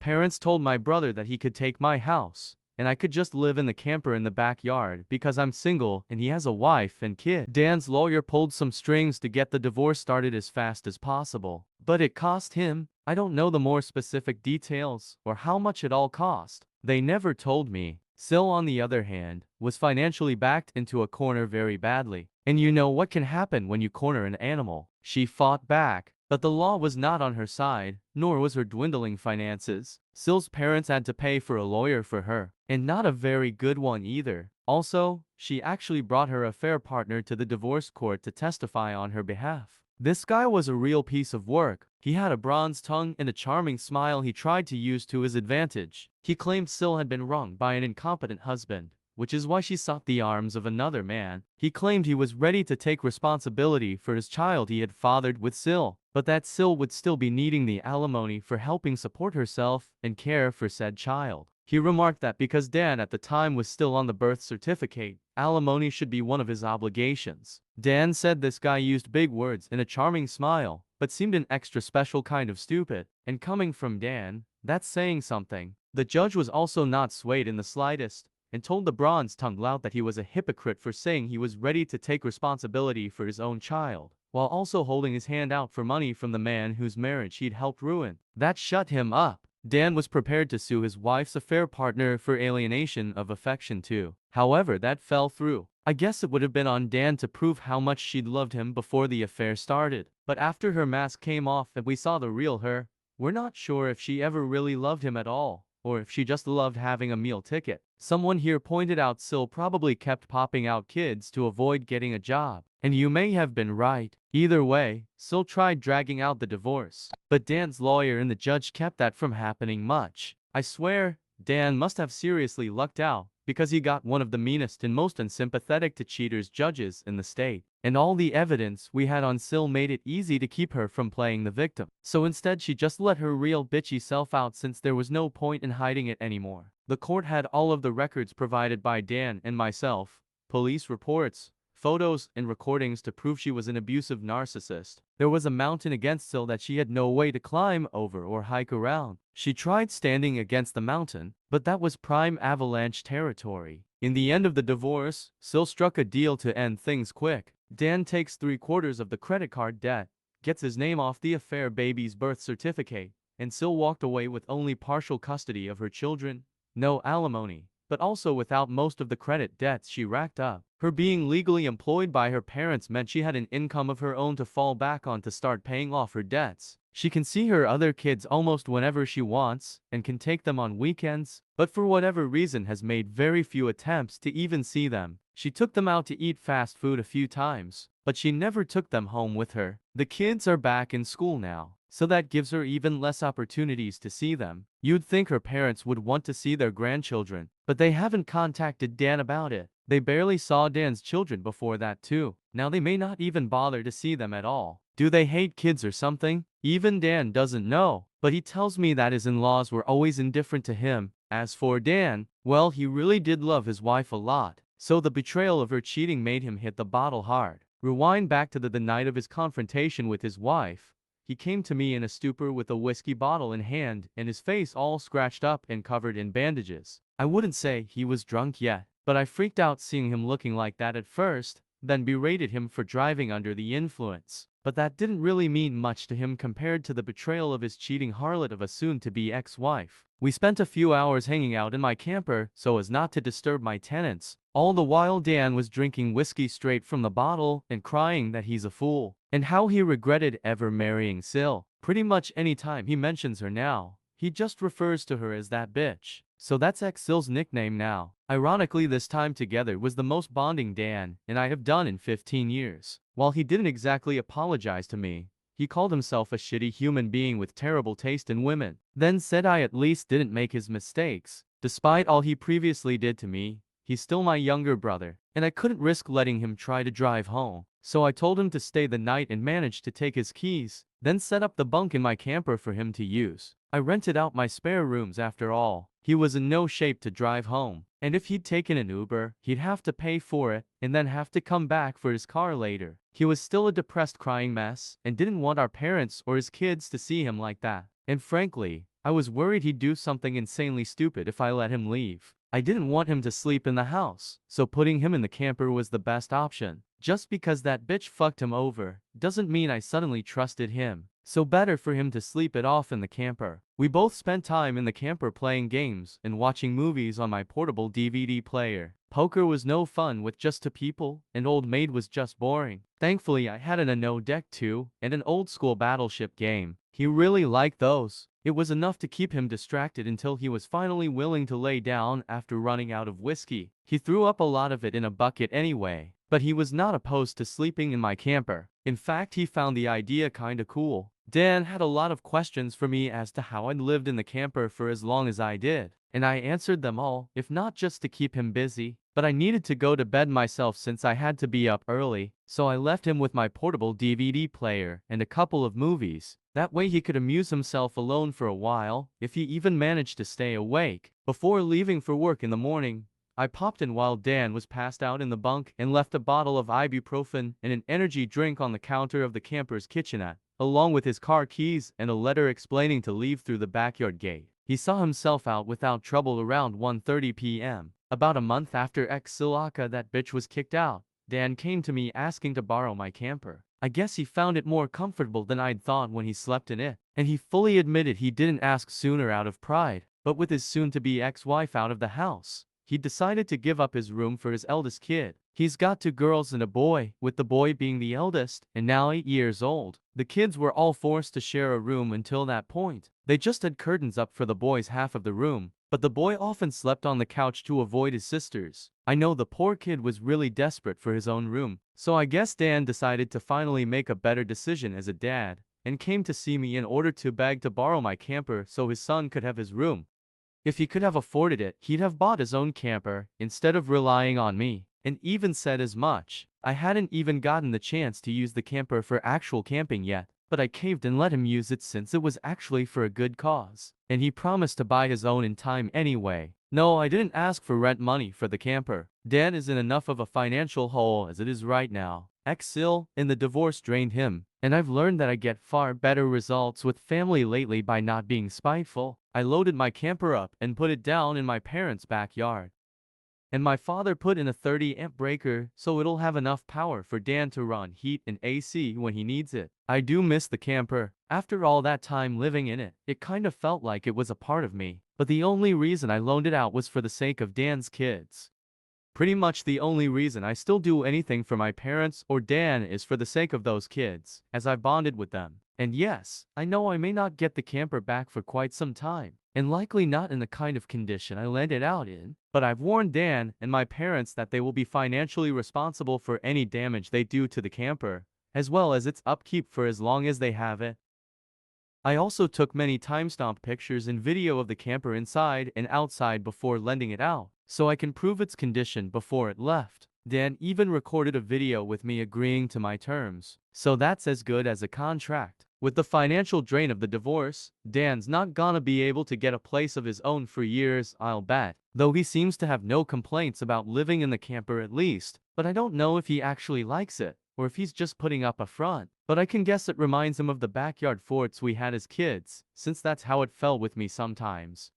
Parents told my brother that he could take my house, and I could just live in the camper in the backyard because I'm single and he has a wife and kid. Dan's lawyer pulled some strings to get the divorce started as fast as possible, but it cost him. I don't know the more specific details or how much it all cost. They never told me. Sil, on the other hand, was financially backed into a corner very badly. And you know what can happen when you corner an animal. She fought back, but the law was not on her side, nor was her dwindling finances. Sil's parents had to pay for a lawyer for her, and not a very good one either. Also, she actually brought her affair partner to the divorce court to testify on her behalf. This guy was a real piece of work. He had a bronze tongue and a charming smile he tried to use to his advantage. He claimed Sil had been wronged by an incompetent husband, which is why she sought the arms of another man. He claimed he was ready to take responsibility for his child he had fathered with Sil, but that Sil would still be needing the alimony for helping support herself and care for said child. He remarked that because Dan at the time was still on the birth certificate, alimony should be one of his obligations. Dan said this guy used big words and a charming smile, but seemed an extra special kind of stupid. And coming from Dan, that's saying something. The judge was also not swayed in the slightest, and told the bronze-tongued lout that he was a hypocrite for saying he was ready to take responsibility for his own child, while also holding his hand out for money from the man whose marriage he'd helped ruin. That shut him up. Dan was prepared to sue his wife's affair partner for alienation of affection too. However, that fell through. I guess it would have been on Dan to prove how much she'd loved him before the affair started. But after her mask came off and we saw the real her, we're not sure if she ever really loved him at all, or if she just loved having a meal ticket. Someone here pointed out Sil probably kept popping out kids to avoid getting a job. And you may have been right. Either way, Sil tried dragging out the divorce, but Dan's lawyer and the judge kept that from happening much. I swear, Dan must have seriously lucked out, because he got one of the meanest and most unsympathetic to cheaters judges in the state. And all the evidence we had on Sil made it easy to keep her from playing the victim. So instead she just let her real bitchy self out since there was no point in hiding it anymore. The court had all of the records provided by Dan and myself, police reports, photos, and recordings to prove she was an abusive narcissist. There was a mountain against Sil that she had no way to climb over or hike around. She tried standing against the mountain, but that was prime avalanche territory. In the end of the divorce, Sil struck a deal to end things quick. Dan takes 3/4 of the credit card debt, gets his name off the affair baby's birth certificate, and Sil walked away with only partial custody of her children, no alimony, but also without most of the credit debts she racked up. Her being legally employed by her parents meant she had an income of her own to fall back on to start paying off her debts. She can see her other kids almost whenever she wants, and can take them on weekends, but for whatever reason has made very few attempts to even see them. She took them out to eat fast food a few times, but she never took them home with her. The kids are back in school now, so that gives her even less opportunities to see them. You'd think her parents would want to see their grandchildren, but they haven't contacted Dan about it. They barely saw Dan's children before that too. Now they may not even bother to see them at all. Do they hate kids or something? Even Dan doesn't know, but he tells me that his in-laws were always indifferent to him. As for Dan, well, he really did love his wife a lot, so the betrayal of her cheating made him hit the bottle hard. Rewind back to the night of his confrontation with his wife. He came to me in a stupor with a whiskey bottle in hand and his face all scratched up and covered in bandages. I wouldn't say he was drunk yet, but I freaked out seeing him looking like that at first, then berated him for driving under the influence. But that didn't really mean much to him compared to the betrayal of his cheating harlot of a soon-to-be ex-wife. We spent a few hours hanging out in my camper so as not to disturb my tenants. All the while Dan was drinking whiskey straight from the bottle and crying that he's a fool, and how he regretted ever marrying Sil. Pretty much any time he mentions her now, he just refers to her as that bitch. So that's ex-Sil's nickname now. Ironically, this time together was the most bonding Dan and I have done in 15 years. While he didn't exactly apologize to me, he called himself a shitty human being with terrible taste in women, then said I at least didn't make his mistakes. Despite all he previously did to me, he's still my younger brother, and I couldn't risk letting him try to drive home. So I told him to stay the night and managed to take his keys, then set up the bunk in my camper for him to use. I rented out my spare rooms after all. He was in no shape to drive home, and if he'd taken an Uber, he'd have to pay for it and then have to come back for his car later. He was still a depressed crying mess and didn't want our parents or his kids to see him like that. And frankly, I was worried he'd do something insanely stupid if I let him leave. I didn't want him to sleep in the house, so putting him in the camper was the best option. Just because that bitch fucked him over, doesn't mean I suddenly trusted him. So better for him to sleep it off in the camper. We both spent time in the camper playing games and watching movies on my portable DVD player. Poker was no fun with just two people, and Old Maid was just boring. Thankfully I had an ANO deck too, and an old school battleship game. He really liked those. It was enough to keep him distracted until he was finally willing to lay down after running out of whiskey. He threw up a lot of it in a bucket anyway, but he was not opposed to sleeping in my camper. In fact, he found the idea kinda cool. Dan had a lot of questions for me as to how I'd lived in the camper for as long as I did, and I answered them all, if not just to keep him busy. But I needed to go to bed myself since I had to be up early, so I left him with my portable DVD player and a couple of movies. That way he could amuse himself alone for a while, if he even managed to stay awake. Before leaving for work in the morning, I popped in while Dan was passed out in the bunk and left a bottle of ibuprofen and an energy drink on the counter of the camper's kitchenette, along with his car keys and a letter explaining to leave through the backyard gate. He saw himself out without trouble around 1:30 p.m. About a month after ex-Silaka that bitch was kicked out, Dan came to me asking to borrow my camper. I guess he found it more comfortable than I'd thought when he slept in it, and he fully admitted he didn't ask sooner out of pride. But with his soon-to-be ex-wife out of the house, he decided to give up his room for his eldest kid. He's got 2 girls and a boy, with the boy being the eldest, and now 8 years old. The kids were all forced to share a room until that point. They just had curtains up for the boy's half of the room, but the boy often slept on the couch to avoid his sisters. I know the poor kid was really desperate for his own room, so I guess Dan decided to finally make a better decision as a dad, and came to see me in order to beg to borrow my camper so his son could have his room. If he could have afforded it, he'd have bought his own camper, instead of relying on me, and even said as much. I hadn't even gotten the chance to use the camper for actual camping yet, but I caved and let him use it since it was actually for a good cause, and he promised to buy his own in time anyway. No, I didn't ask for rent money for the camper. Dan is in enough of a financial hole as it is right now. Ex-Sil and the divorce drained him, and I've learned that I get far better results with family lately by not being spiteful. I loaded my camper up and put it down in my parents' backyard. And my father put in a 30-amp breaker so it'll have enough power for Dan to run heat and AC when he needs it. I do miss the camper. After all that time living in it, it kind of felt like it was a part of me. But the only reason I loaned it out was for the sake of Dan's kids. Pretty much the only reason I still do anything for my parents or Dan is for the sake of those kids, as I bonded with them. And yes, I know I may not get the camper back for quite some time, and likely not in the kind of condition I lent it out in, but I've warned Dan and my parents that they will be financially responsible for any damage they do to the camper, as well as its upkeep for as long as they have it. I also took many timestamp pictures and video of the camper inside and outside before lending it out, so I can prove its condition before it left. Dan even recorded a video with me agreeing to my terms, so that's as good as a contract. With the financial drain of the divorce, Dan's not gonna be able to get a place of his own for years, I'll bet. Though he seems to have no complaints about living in the camper at least, but I don't know if he actually likes it, or if he's just putting up a front. But I can guess it reminds him of the backyard forts we had as kids, since that's how it felt with me sometimes.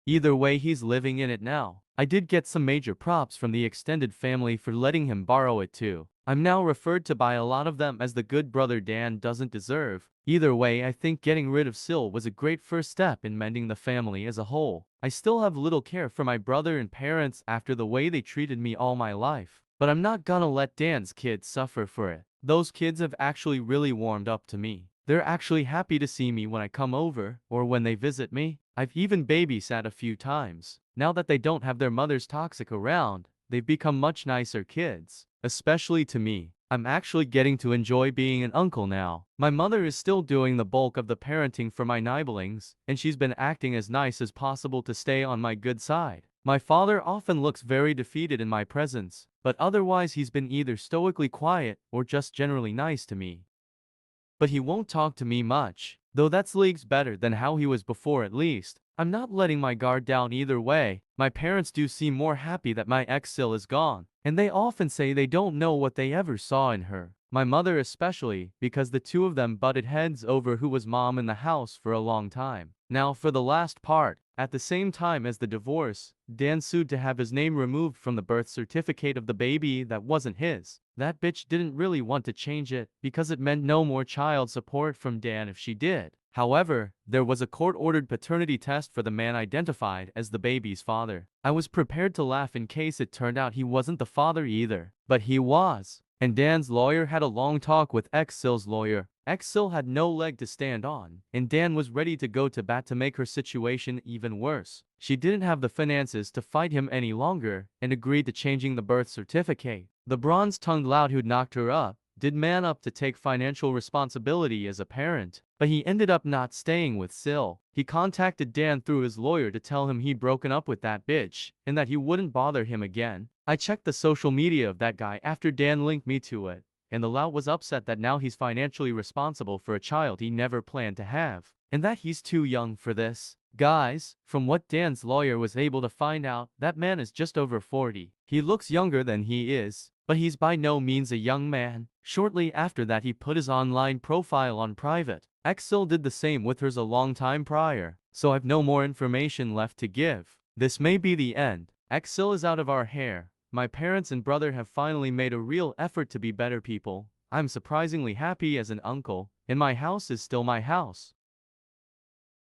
Either way, he's living in it now. I did get some major props from the extended family for letting him borrow it too. I'm now referred to by a lot of them as the good brother Dan doesn't deserve. Either way, I think getting rid of Sil was a great first step in mending the family as a whole. I still have little care for my brother and parents after the way they treated me all my life, but I'm not gonna let Dan's kids suffer for it. Those kids have actually really warmed up to me. They're actually happy to see me when I come over, or when they visit me. I've even babysat a few times. Now that they don't have their mother's toxic around, they've become much nicer kids. Especially to me. I'm actually getting to enjoy being an uncle now. My mother is still doing the bulk of the parenting for my nibblings, and she's been acting as nice as possible to stay on my good side. My father often looks very defeated in my presence, but otherwise he's been either stoically quiet or just generally nice to me. But he won't talk to me much, though that's leagues better than how he was before at least. I'm not letting my guard down either way. My parents do seem more happy that my ex-Sil is gone, and they often say they don't know what they ever saw in her. My mother especially, because the two of them butted heads over who was mom in the house for a long time. Now for the last part. At the same time as the divorce, Dan sued to have his name removed from the birth certificate of the baby that wasn't his. That bitch didn't really want to change it because it meant no more child support from Dan if she did. However, there was a court-ordered paternity test for the man identified as the baby's father. I was prepared to laugh in case it turned out he wasn't the father either. But he was. And Dan's lawyer had a long talk with Xil's lawyer. Xil had no leg to stand on, and Dan was ready to go to bat to make her situation even worse. She didn't have the finances to fight him any longer, and agreed to changing the birth certificate. The bronze-tongued lout who'd knocked her up did man up to take financial responsibility as a parent, but he ended up not staying with Sil. He contacted Dan through his lawyer to tell him he'd broken up with that bitch, and that he wouldn't bother him again. I checked the social media of that guy after Dan linked me to it, and the lout was upset that now he's financially responsible for a child he never planned to have, and that he's too young for this. Guys, from what Dan's lawyer was able to find out, that man is just over 40. He looks younger than he is, but he's by no means a young man. Shortly after that he put his online profile on private. Xil did the same with hers a long time prior, so I've no more information left to give. This may be the end. Xil is out of our hair. My parents and brother have finally made a real effort to be better people. I'm surprisingly happy as an uncle, and my house is still my house.